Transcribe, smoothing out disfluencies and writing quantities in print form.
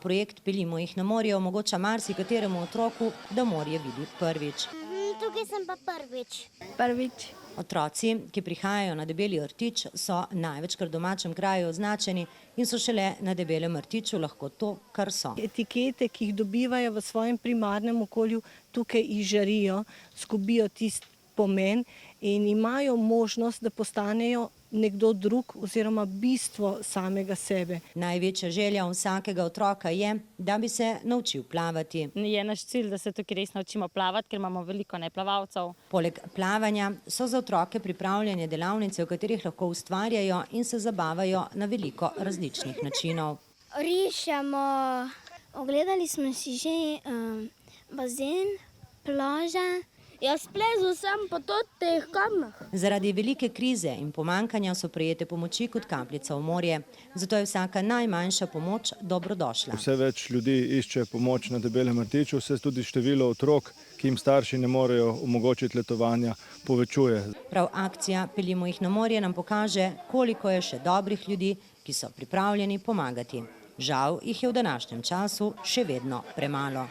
projekt Peljimo jih na morje omogoča marsikateremu otroku, da morje vidi prvič. Tukaj sem pa prvič. Prvič. Otroci, ki prihajajo na Debeli rtič, so največkrat v domačem kraju označeni in so šele na Debelem rtiču lahko to, kar so. Etikete, ki jih dobivajo v svojem primarnem okolju, tukaj izžarijo, zgubijo tisti pomen in imajo možnost, da postanejo nekdo drug oziroma bistvo samega sebe. Največja želja vsakega otroka je, da bi se naučil plavati. Je naš cilj, da se tukaj res naučimo plavati, ker imamo veliko neplavalcev. Poleg plavanja so za otroke pripravljene delavnice, v katerih lahko ustvarjajo in se zabavajo na veliko različnih načinov. Rišemo, ogledali smo si že bazen, plaže. Jaz plezal sem po teh kamnah. Zaradi velike krize in pomankanja so prejete pomoči kot kapljica v morje, zato je vsaka najmanjša pomoč dobrodošla. Vse več ljudi išče pomoč na Debelem rtiču, se tudi število otrok, ki jim starši ne morejo omogočiti letovanja, povečuje. Prav akcija Peljimo jih na morje nam pokaže, koliko je še dobrih ljudi, ki so pripravljeni pomagati. Žal jih je v današnjem času še vedno premalo.